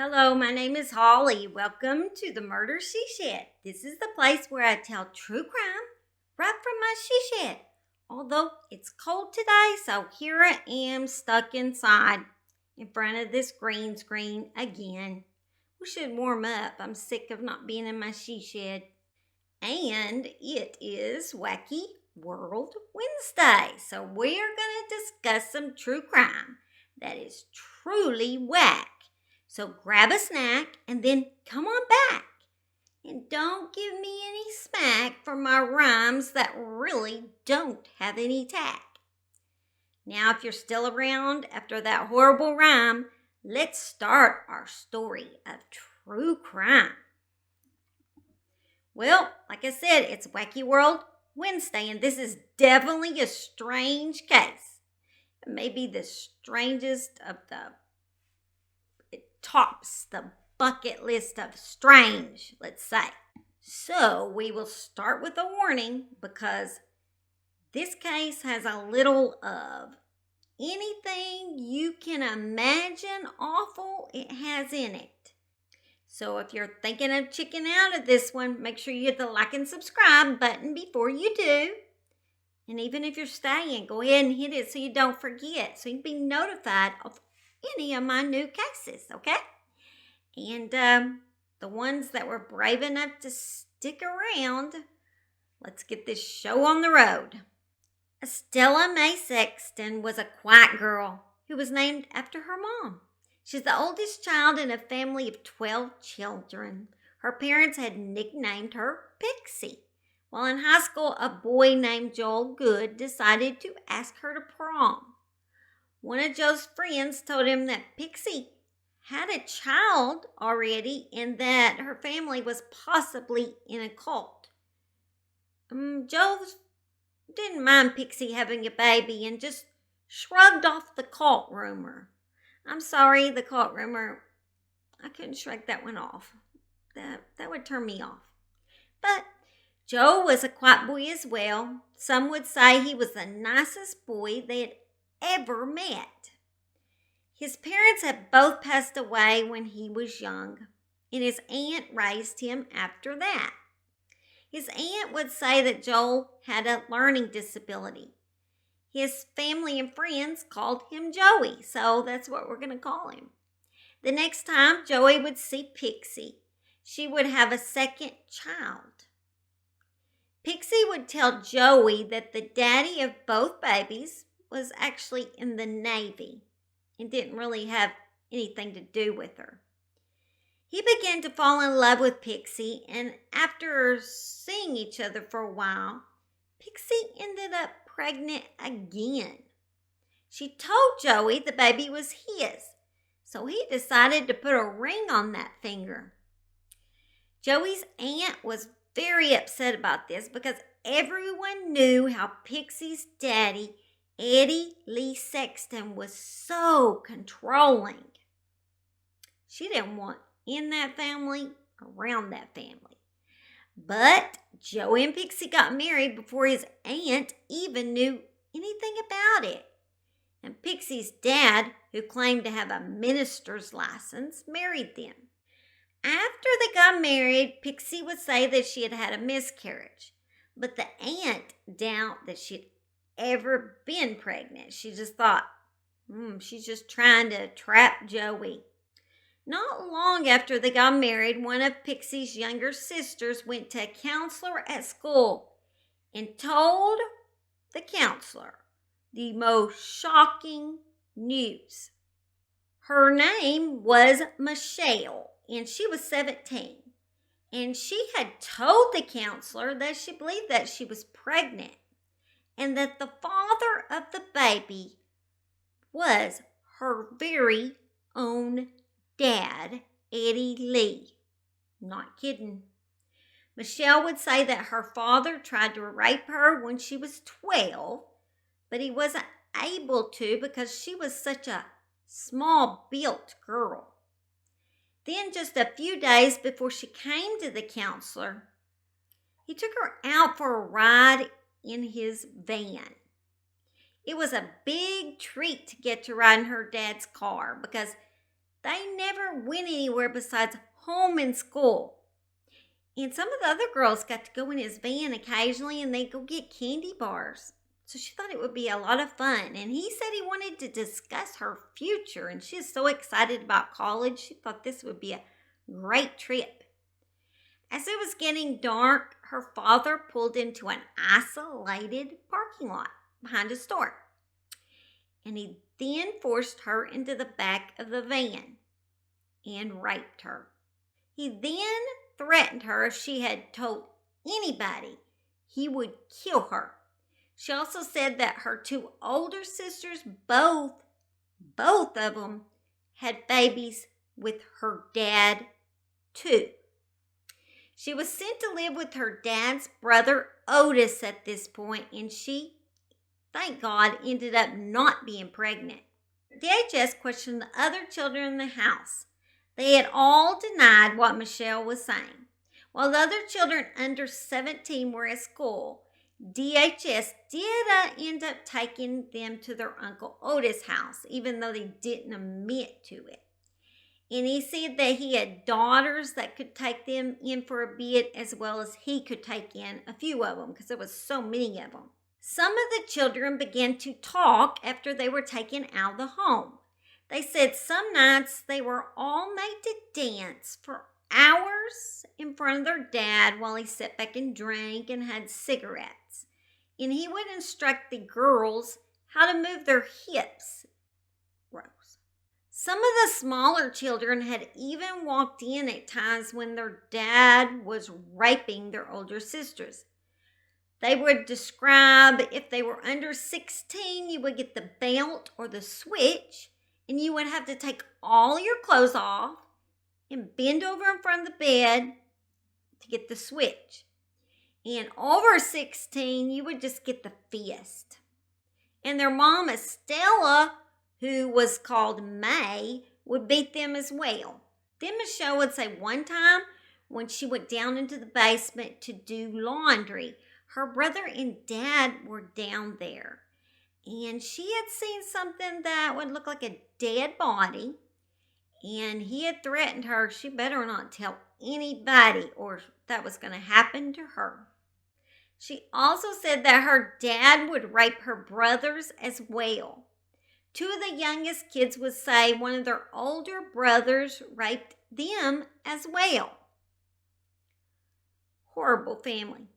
Hello, my name is Holly. Welcome to the Murder She Shed. This is the place where I tell true crime right from my she shed. Although it's cold today, so here I am stuck inside in front of this green screen again. We should warm up. I'm sick of not being in my she shed. And it is Wacky World Wednesday. So we're going to discuss some true crime that is truly whack. So grab a snack and then come on back. And don't give me any smack for my rhymes that really don't have any tack. Now, if you're still around after that horrible rhyme, let's start our story of true crime. Well, like I said, it's Wacky World Wednesday, and this is definitely a strange case. It may be the strangest of it tops the bucket list of strange, let's say. So we will start with a warning because this case has a little of anything you can imagine awful it has in it. So if you're thinking of checking out of this one, make sure you hit the like and subscribe button before you do. And even if you're staying, go ahead and hit it so you don't forget, so you can be notified of any of my new cases, okay? And the ones that were brave enough to stick around, let's get this show on the road. Estella Mae Sexton was a quiet girl who was named after her mom. She's the oldest child in a family of 12 children. Her parents had nicknamed her Pixie. While in high school, a boy named Joel Good decided to ask her to prom. One of Joe's friends told him that Pixie had a child already and that her family was possibly in a cult. Joe didn't mind Pixie having a baby and just shrugged off the cult rumor. I'm sorry, the cult rumor, I couldn't shrug that one off. That would turn me off. But Joe was a quiet boy as well. Some would say he was the nicest boy they had ever met. His parents had both passed away when he was young, and his aunt raised him after that. His aunt would say that Joel had a learning disability. His family and friends called him Joey, so that's what we're going to call him. The next time Joey would see Pixie, she would have a second child. Pixie would tell Joey that the daddy of both babies was actually in the Navy and didn't really have anything to do with her. He began to fall in love with Pixie, and after seeing each other for a while, Pixie ended up pregnant again. She told Joey the baby was his, so he decided to put a ring on that finger. Joey's aunt was very upset about this because everyone knew how Pixie's daddy, Eddie Lee Sexton, was so controlling. She didn't want in that family, around that family. But Joey and Pixie got married before his aunt even knew anything about it. And Pixie's dad, who claimed to have a minister's license, married them. After they got married, Pixie would say that she had had a miscarriage. But the aunt doubted that she'd ever been pregnant. She just thought, she's just trying to trap Joey. Not long after they got married, one of Pixie's younger sisters went to a counselor at school and told the counselor the most shocking news. Her name was Michelle, and she was 17. And she had told the counselor that she believed that she was pregnant and that the father of the baby was her very own dad, Eddie Lee. Not kidding. Michelle would say that her father tried to rape her when she was 12, but he wasn't able to because she was such a small-built girl. Then just a few days before she came to the counselor, he took her out for a ride in his van. It was a big treat to get to ride in her dad's car because They never went anywhere besides home and school. And some of the other girls got to go in his van occasionally and they'd go get candy bars. So she thought it would be a lot of fun. And he said he wanted to discuss her future. And she's so excited about college. She thought this would be a great trip. As it was getting dark, her father pulled into an isolated parking lot behind a store. And he then forced her into the back of the van and raped her. He then threatened her if she had told anybody, he would kill her. She also said that her two older sisters, both of them, had babies with her dad too. She was sent to live with her dad's brother Otis at this point, and she, thank God, ended up not being pregnant. DHS questioned the other children in the house. They had all denied what Michelle was saying. While the other children under 17 were at school, DHS did end up taking them to their Uncle Otis' house, even though they didn't admit to it. And he said that he had daughters that could take them in for a bit, as well as he could take in a few of them because there was so many of them. Some of the children began to talk after they were taken out of the home. They said some nights they were all made to dance for hours in front of their dad while he sat back and drank and had cigarettes. And he would instruct the girls how to move their hips. Gross. Some of the smaller children had even walked in at times when their dad was raping their older sisters. They would describe if they were under 16, you would get the belt or the switch, and you would have to take all your clothes off and bend over in front of the bed to get the switch. And over 16, you would just get the fist. And their mom, Estella, who was called May, would beat them as well. Then Michelle would say one time when she went down into the basement to do laundry, her brother and dad were down there. And she had seen something that would look like a dead body. And he had threatened her she better not tell anybody or that was going to happen to her. She also said that her dad would rape her brothers as well. Two of the youngest kids would say one of their older brothers raped them as well. Horrible family.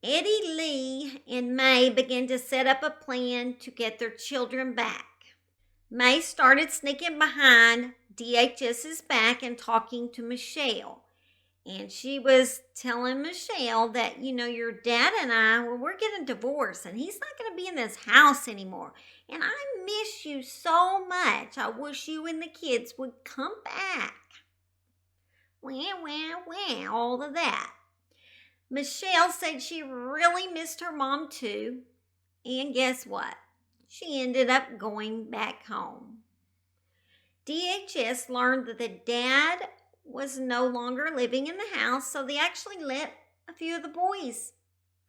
Eddie Lee and May began to set up a plan to get their children back. May started sneaking behind DHS's back and talking to Michelle. And she was telling Michelle that, your dad and we're getting divorced and he's not going to be in this house anymore. And I miss you so much. I wish you and the kids would come back. Wah, all of that. Michelle said she really missed her mom too. And guess what? She ended up going back home. DHS learned that the dad was no longer living in the house, so they actually let a few of the boys,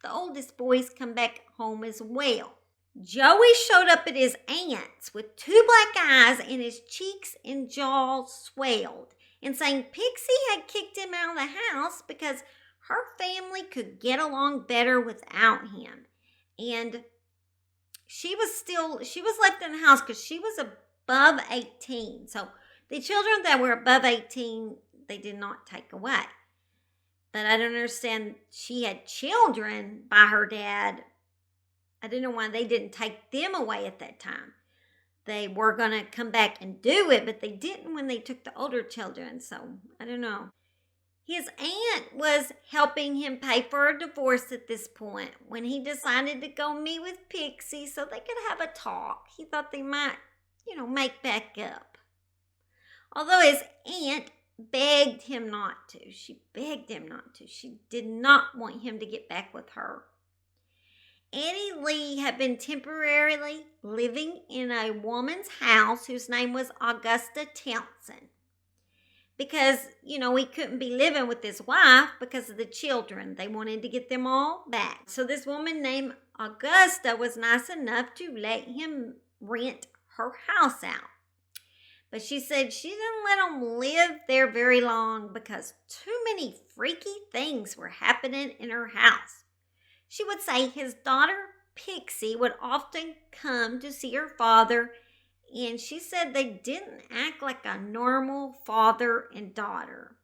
the oldest boys, come back home as well. Joey showed up at his aunt's with 2 black eyes and his cheeks and jaw swelled and saying Pixie had kicked him out of the house because her family could get along better without him. And she was left in the house because she was above 18. So the children that were above 18, they did not take away. But I don't understand. She had children by her dad. I don't know why they didn't take them away at that time. They were going to come back and do it, but they didn't when they took the older children. So I don't know. His aunt was helping him pay for a divorce at this point when he decided to go meet with Pixie so they could have a talk. He thought they might, make back up. Although his aunt begged him not to. She begged him not to. She did not want him to get back with her. Eddie Lee had been temporarily living in a woman's house whose name was Augusta Townsend. Because, he couldn't be living with his wife because of the children. They wanted to get them all back. So this woman named Augusta was nice enough to let him rent her house out. But she said she didn't let them live there very long because too many freaky things were happening in her house. She would say his daughter Pixie would often come to see her father, and she said they didn't act like a normal father and daughter.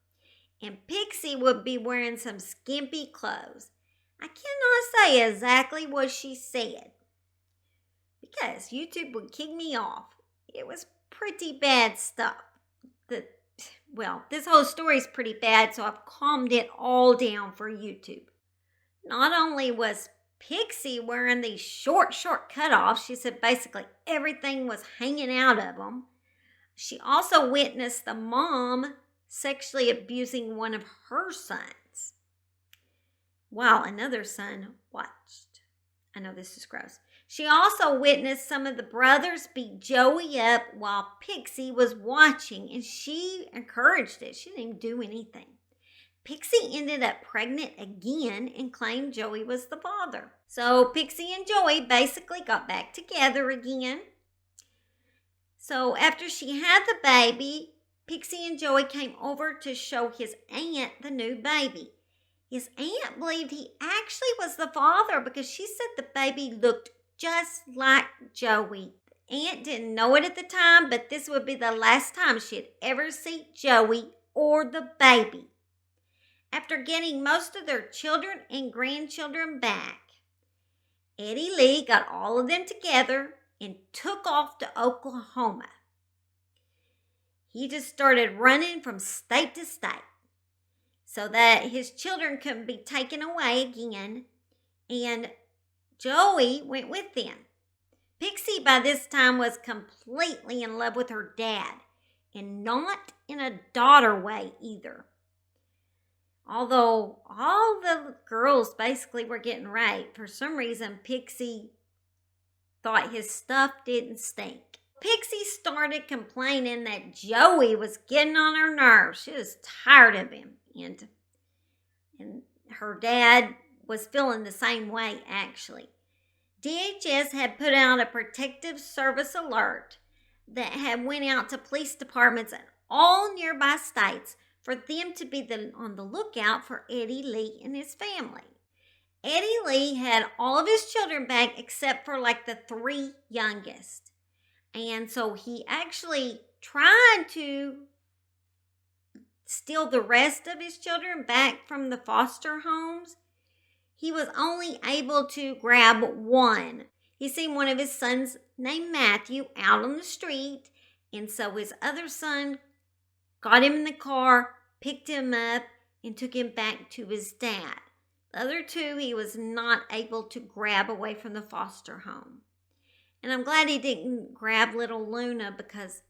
And Pixie would be wearing some skimpy clothes. I cannot say exactly what she said because YouTube would kick me off. It was pretty bad stuff. This whole story is pretty bad, so I've calmed it all down for YouTube. Not only was Pixie wearing these short cutoffs, she said basically everything was hanging out of them. She also witnessed the mom sexually abusing one of her sons while another son watched. I know this is gross. She also witnessed some of the brothers beat Joey up while Pixie was watching, and she encouraged it. She didn't even do anything. Pixie ended up pregnant again and claimed Joey was the father. So Pixie and Joey basically got back together again. So after she had the baby, Pixie and Joey came over to show his aunt the new baby. His aunt believed he actually was the father because she said the baby looked just like Joey. The aunt didn't know it at the time, but this would be the last time she'd ever see Joey or the baby. After getting most of their children and grandchildren back, Eddie Lee got all of them together and took off to Oklahoma. He just started running from state to state so that his children couldn't be taken away again, and Joey went with them. Pixie by this time was completely in love with her dad, and not in a daughter way either. Although all the girls basically were getting raped, for some reason Pixie thought his stuff didn't stink. Pixie started complaining that Joey was getting on her nerves. She was tired of him. And her dad was feeling the same way, actually. DHS had put out a protective service alert that had went out to police departments in all nearby states for them to be on the lookout for Eddie Lee and his family. Eddie Lee had all of his children back except for like the 3 youngest. And so he actually tried to steal the rest of his children back from the foster homes. He was only able to grab one. He seen one of his sons named Matthew out on the street, and so his other son got him in the car, picked him up, and took him back to his dad. The other 2 he was not able to grab away from the foster home. And I'm glad he didn't grab little Luna because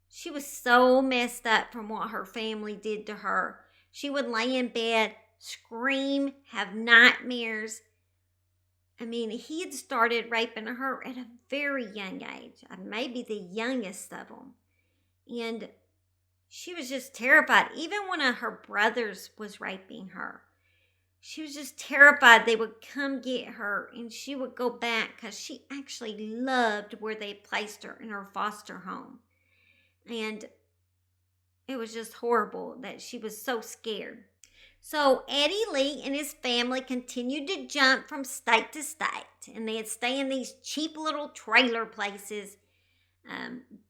she was so messed up from what her family did to her. She would lay in bed, scream, have nightmares. I mean, he had started raping her at a very young age, maybe the youngest of them. And she was just terrified. Even one of her brothers was raping her. She was just terrified they would come get her and she would go back because she actually loved where they placed her in her foster home. And it was just horrible that she was so scared. So Eddie Lee and his family continued to jump from state to state, and they'd stay in these cheap little trailer places.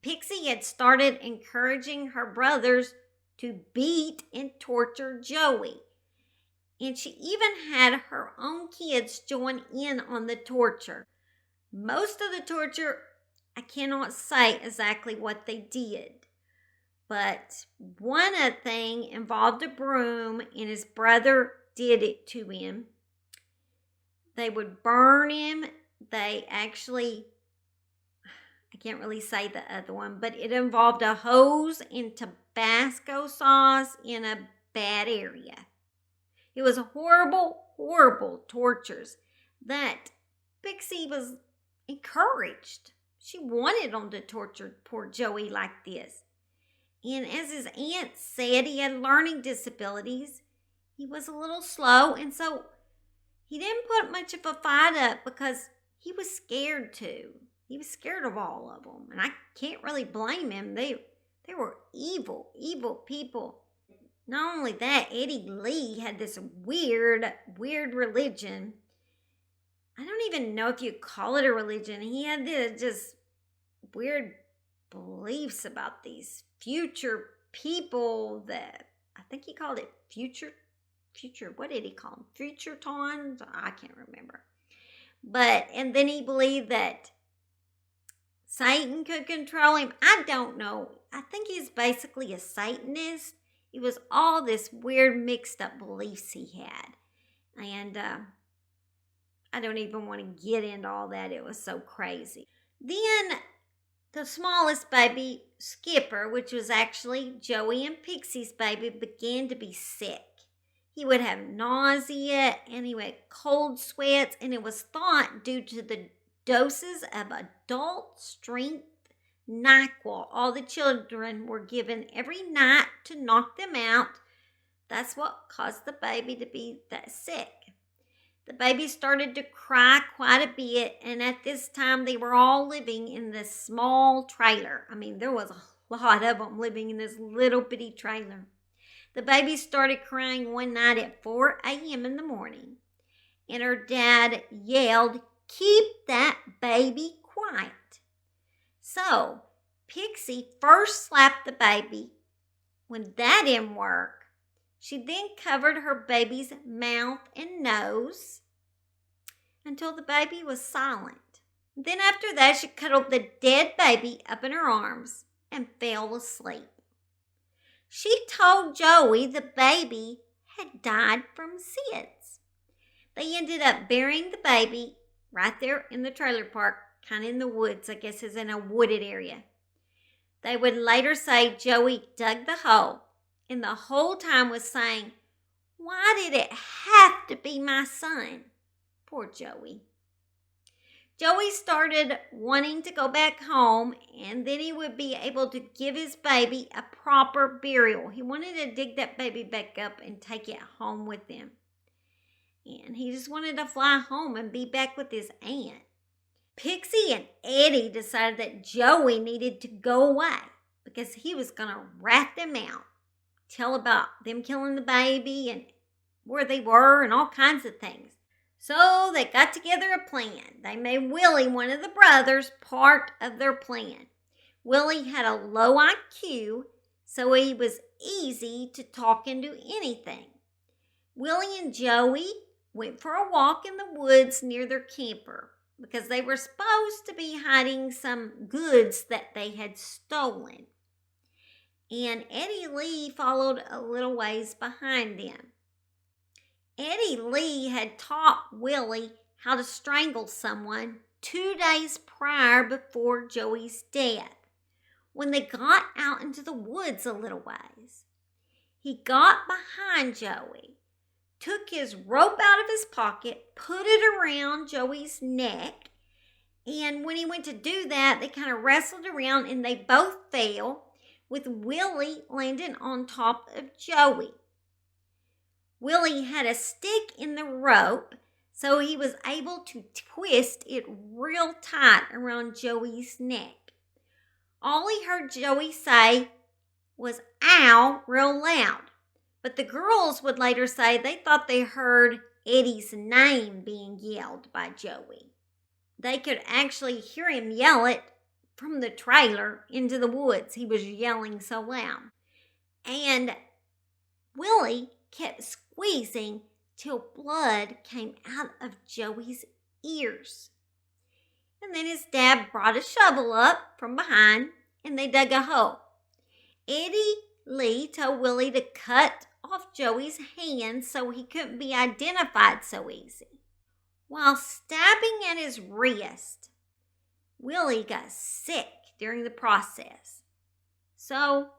Pixie had started encouraging her brothers to beat and torture Joey. And she even had her own kids join in on the torture. Most of the torture, I cannot say exactly what they did. But one thing involved a broom, and his brother did it to him. They would burn him. They actually, I can't really say the other one, but it involved a hose and Tabasco sauce in a bad area. It was horrible, horrible tortures that Pixie was encouraged. She wanted them to torture poor Joey like this. And as his aunt said, he had learning disabilities. He was a little slow, and so he didn't put much of a fight up because he was scared too. He was scared of all of them, and I can't really blame him. They They were evil, evil people. Not only that, Eddie Lee had this weird religion. I don't even know if you call it a religion. He had this just weird beliefs about these future people that I think he called it future, what did he call them? Future tons? I can't remember. But, and then he believed that Satan could control him. I don't know. I think he's basically a Satanist. It was all this weird mixed up beliefs he had. And I don't even want to get into all that. It was so crazy. Then the smallest baby, Skipper, which was actually Joey and Pixie's baby, began to be sick. He would have nausea and he would have cold sweats, and it was thought due to the doses of adult strength NyQuil all the children were given every night to knock them out. That's what caused the baby to be that sick. The baby started to cry quite a bit, and at this time they were all living in this small trailer. I mean, there was a lot of them living in this little bitty trailer. The baby started crying one night at 4 a.m. in the morning, and her dad yelled, "Keep that baby quiet." So, Pixie first slapped the baby. When that didn't work, she then covered her baby's mouth and nose until the baby was silent. Then after that, she cuddled the dead baby up in her arms and fell asleep. She told Joey the baby had died from SIDS. They ended up burying the baby right there in the trailer park, kind of in the woods, I guess is in a wooded area. They would later say Joey dug the hole, and the whole time was saying, "Why did it have to be my son?" Poor Joey. Joey started wanting to go back home, and then he would be able to give his baby a proper burial. He wanted to dig that baby back up and take it home with him. And he just wanted to fly home and be back with his aunt. Pixie and Eddie decided that Joey needed to go away because he was going to rat them out, tell about them killing the baby and where they were and all kinds of things. So they got together a plan. They made Willie, one of the brothers, part of their plan. Willie had a low IQ, so he was easy to talk into anything. Willie and Joey went for a walk in the woods near their camper because they were supposed to be hiding some goods that they had stolen. And Eddie Lee followed a little ways behind them. Eddie Lee had taught Willie how to strangle someone 2 days prior before Joey's death when they got out into the woods a little ways. He got behind Joey, took his rope out of his pocket, put it around Joey's neck, and when he went to do that, they kind of wrestled around and they both fell, with Willie landing on top of Joey. Willie had a stick in the rope, so he was able to twist it real tight around Joey's neck. All he heard Joey say was "ow" real loud, but the girls would later say they thought they heard Eddie's name being yelled by Joey. They could actually hear him yell it from the trailer into the woods. He was yelling so loud. And Willie kept squeezing till blood came out of Joey's ears. And then his dad brought a shovel up from behind and they dug a hole. Eddie Lee told Willie to cut off Joey's hands so he couldn't be identified so easy. While stabbing at his wrist, Willie got sick during the process. So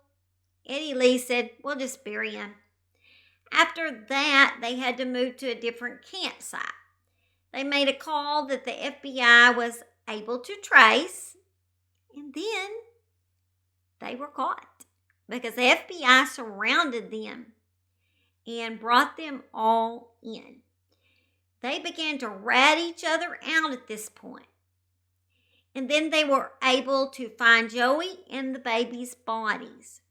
Eddie Lee said, "We'll just bury him." After that, they had to move to a different campsite. They made a call that the FBI was able to trace, and then they were caught because the FBI surrounded them and brought them all in. They began to rat each other out at this point. And then they were able to find Joey and the baby's bodies.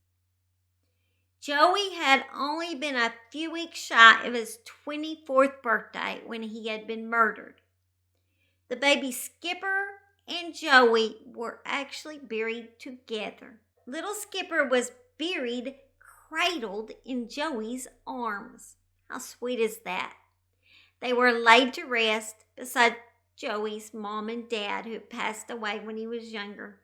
Joey had only been a few weeks shy of his 24th birthday when he had been murdered. The baby Skipper and Joey were actually buried together. Little Skipper was buried cradled in Joey's arms. How sweet is that? They were laid to rest beside Joey's mom and dad, who passed away when he was younger.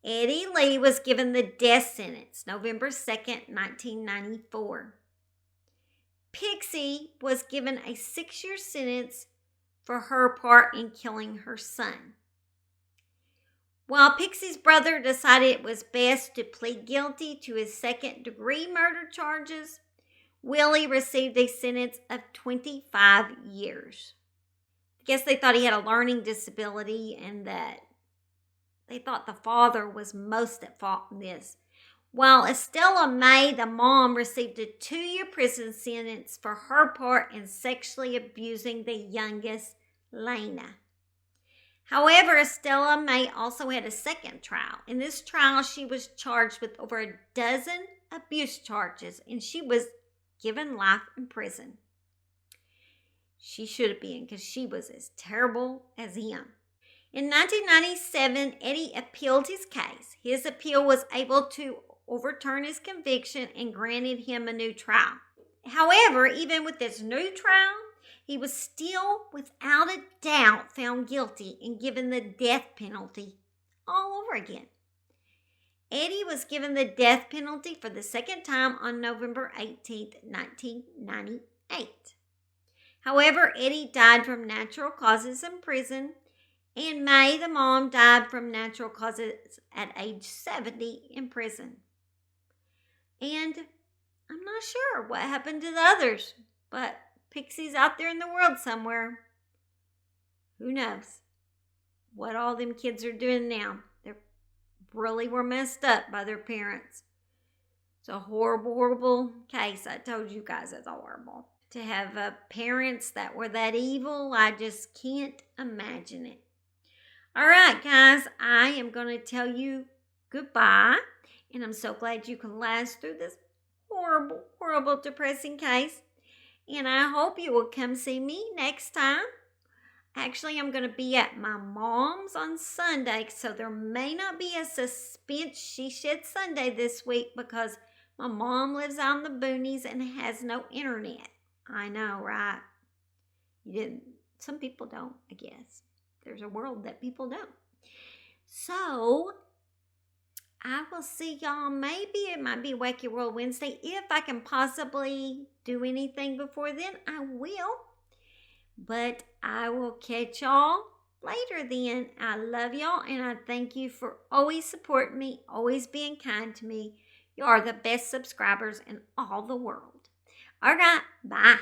Eddie Lee was given the death sentence November 2nd, 1994. Pixie was given a 6-year sentence for her part in killing her son. While Pixie's brother decided it was best to plead guilty to his second-degree murder charges, Willie received a sentence of 25 years. I guess they thought he had a learning disability and that they thought the father was most at fault in this. While Estella May, the mom, received a 2-year prison sentence for her part in sexually abusing the youngest, Lena. However, Estella May also had a second trial. In this trial, she was charged with over a dozen abuse charges, and she was given life in prison. She should have been, because she was as terrible as him. In 1997, Eddie appealed his case. His appeal was able to overturn his conviction and granted him a new trial. However, even with this new trial, he was still, without a doubt, found guilty and given the death penalty all over again. Eddie was given the death penalty for the second time on November 18, 1998. However, Eddie died from natural causes in prison, and May, the mom, died from natural causes at age 70 in prison. And I'm not sure what happened to the others, but Pixie's out there in the world somewhere. Who knows what all them kids are doing now? They really were messed up by their parents. It's a horrible, horrible case. I told you guys it's horrible. To have parents that were that evil, I just can't imagine it. All right, guys, I am going to tell you goodbye, and I'm so glad you can last through this horrible, horrible, depressing case, and I hope you will come see me next time. Actually, I'm going to be at my mom's on Sunday, so there may not be a Suspense She Shed Sunday this week because my mom lives out in the boonies and has no internet. I know, right? Some people don't, I guess. There's a world that people don't. So, I will see y'all. Maybe it might be Wacky World Wednesday. If I can possibly do anything before then, I will. But I will catch y'all later then. I love y'all, and I thank you for always supporting me, always being kind to me. You are the best subscribers in all the world. All right, bye.